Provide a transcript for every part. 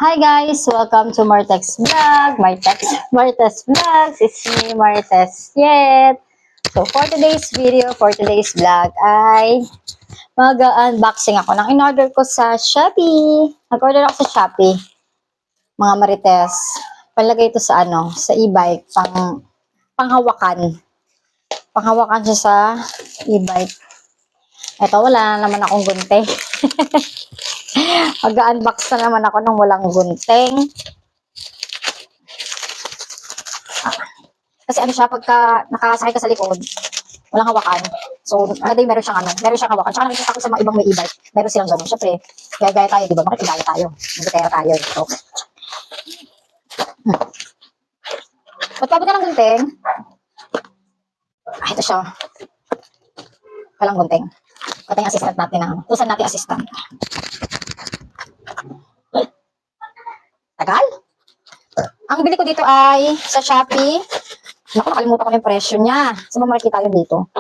Hi guys! Welcome to Martex Vlog. Martes Vlogs. It's me, Martes Yet. So for today's video, for today's vlog ay mag-unboxing ako ng in-order ko sa Shopee. Nag-order ako sa Shopee. Mga Marites. Palagay ito sa sa e-bike. Panghawakan. Panghawakan siya sa e-bike. Ito, wala naman akong gunting. Mag-unbox na naman ako ng walang gunting. Kasi siya, pagka nakasakay ka sa likod, walang hawakan. So, meron siyang hawakan. Tsaka nakikita ko sa mga ibang may e-bike, meron silang gano'n. Siyempre, gaya tayo, di ba? Makikigaya tayo. Magkikaya tayo. So, ba't pabot ka ng gunting? Ito siya. Walang gunting. Ito yung assistant natin na tusan natin assistant. Tagal? Ang bili ko dito ay sa Shopee. Naku, nakalimutan ko yung presyo niya. Saan mo makikita yun dito?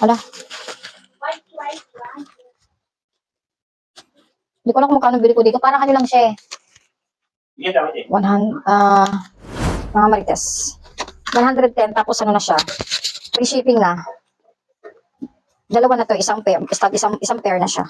Wala. Hindi ko alam kung magkano bili ko dito. Parang lang siya eh. 100, mga Marites. 110 tapos na siya. Free shipping na. Dalawa na to, isang pair na siya.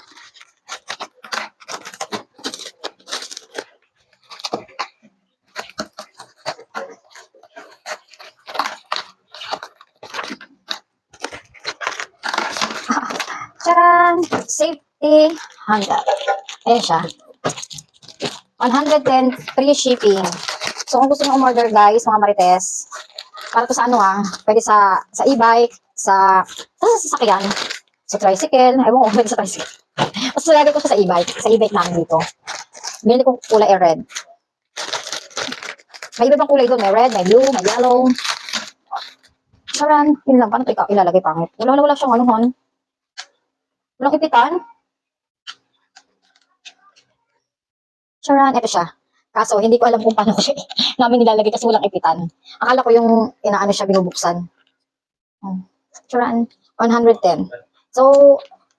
Charan! Safety handle. Ayan siya. 110 free shipping. So kung gusto nyo umorder guys, mga Marites, para to sa pwede sa e-bike, sa sasakyan, sa tricycle, ewan ko, pwede sa tricycle. Tapos lagay ko siya sa e-bike namin dito. Binili ko kulay red. May iba pang kulay doon, may red, may blue, may yellow. Charan, yun lang, paano ito ilalagay pangit? Wala siyang hon. Walang ipitan. Charan, ito siya. Kaso, hindi ko alam kung paano ko siya namin nilalagay kasi walang ipitan. Akala ko yung siya binubuksan. Charan, 110. So,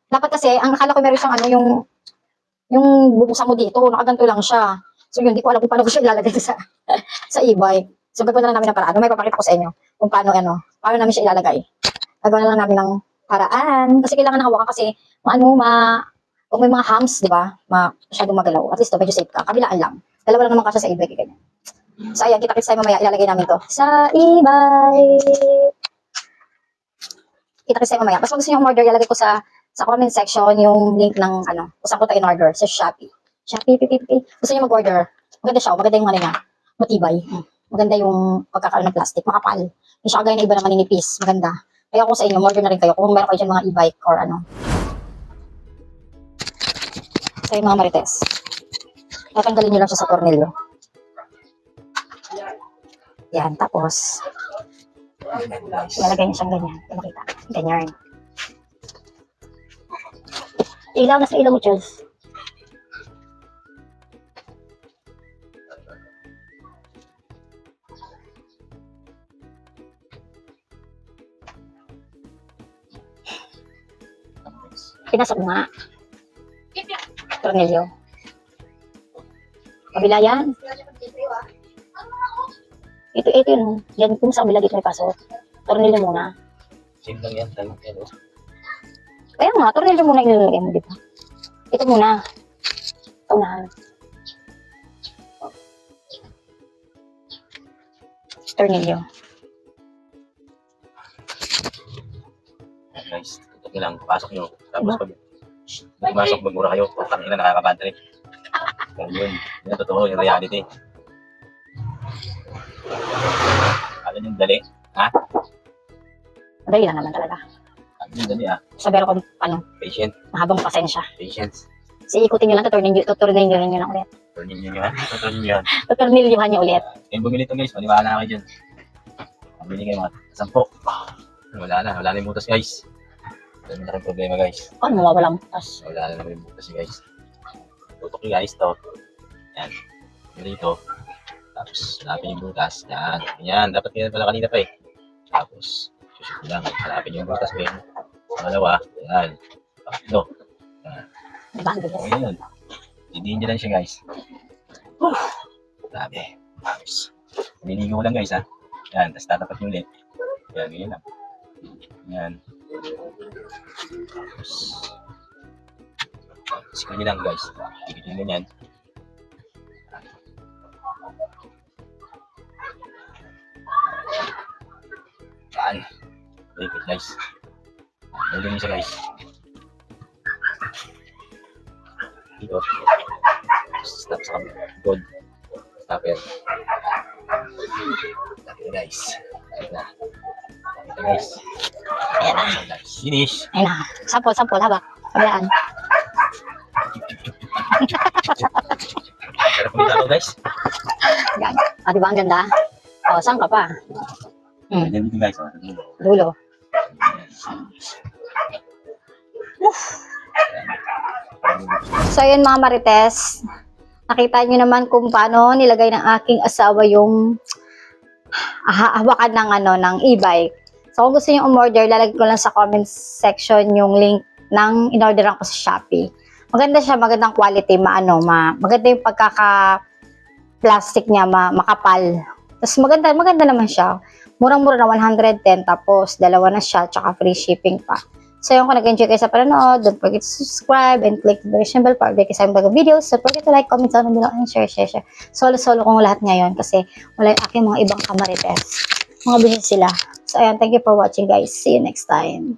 dapat kasi, ang akala ko meron siyang yung bubuksan mo dito, nakaganto lang siya. So, yun, hindi ko alam kung paano ko siya ilalagay sa e-bike. So, gagawin na lang namin ng paraan. May papakita ko sa inyo kung paano namin siya ilalagay. Gagawin na lang namin ng paraan. Kasi kailangan hawakan kasi, kung may mga humps, di ba? Masyadong magalaw. At least, medyo safe ka. Kabilaan lang. Dalawa lang naman kasi sa e-bike. Ganyan. So, ayan, kita-kits tayo mamaya. Ilalagay namin to sa e-bike. Kita-kits tayo mamaya. Mas gusto nyo umorder, ilalagay ko sa comment section yung link ng kung saan ko tayo in-order sa Shopee. Shopee. Gusto nyo mag-order. Maganda siya. Maganda yung matibay. Maganda yung pagkakaroon ng plastic. Makapal. Hindi siya kagaya na iba na maninipis. Maganda. Kaya kung sa inyo, order na rin kayo. Kung meron kayo dyan mga e-bike or So yung mga Marites. Tatanggalin nyo lang siya sa tornilyo. Yan. Tapos, ilalagay nyo siyang ganyan. Makita. Ganyan. Ilaw na sa ilaw mo, Charles. Pinasok mo nga. Tornilyo. Kabila yan. Ito yun. Yan kung sa kabila dito may pasok. Tornilyo muna. Same lang yan. Kaya nga, tornilyo muna ilalagay mo, di ba? Ito muna. Ito unahan. Tornilyo. Guys, tutok nyo lang. Pasok nyo. Tapos pag pumasok, magmura kayo. Putang ina, nakakabantry. Yun. Yun totoo, yung reality. Alam yung dali. Ha? Madali lang naman talaga. Alam yung dali Sabi ko, Patient. mahabang pasensya. Patience. Ikutin nyo lang, tutornilyohan nyo lang ulit. Tutornilyohan nyo ulit. Yung bumili ito guys, maniwala na kayo dyan. Pabili kayo mga 10. Wala na yung butas guys. Wala na rin problema guys. Ano, mawawala ang butas. Wala na naman yung butas guys. Tutok nyo guys to. Yan. Dito. Tapos, hanapin yung butas. Yan. Dapat ganyan pala kanina pa eh. Tapos, susuk lang. Hanapin yung butas ko yun. Pangalawa. Yan. Tatlo. Yan. Diba? Ayan. Didiin nyo lang siya guys. Grabe. Tapos, niligo ko lang guys ha. Yan, tapos tatapat nyo ulit. Yan, ganyan lang. Yan. Tapos, sikil nyo lang guys. Sikil nyo ganyan. Yan. Very good guys. Nilagay nyo siya guys. Dito. Stop sa gold. Stopper. Stopper guys. Ito na. Ito guys. Ayan na. Guys. Finish. Ayan na. Sample, haba. Kabilaan. Sarap ulit ako guys. Yan. Ah, di ba ang ganda? O, saan ka pa? Ayan dito guys. Dulo. So, yun mga marites. Nakita nyo naman kung paano nilagay ng aking asawa yung hawakan ng, ng e-bike. So, kung gusto nyo umorder, lalagay ko lang sa comment section yung link ng in-orderan ko sa Shopee. Maganda siya, magandang quality, maganda yung pagkaka-plastic niya, makapal. Tapos maganda naman siya. Murang-mura na 110, tapos dalawa na siya, tsaka free shipping pa. So, yung kung nag-enjoy kayo sa panonood, don't forget to subscribe and click the notification bell para update kayo sa mga bagong videos. Don't forget to like, comment down below, and share. Solo-solo kong lahat ngayon kasi wala yung aking mga ibang kamarites. Mga business sila. So, ayan, thank you for watching guys. See you next time.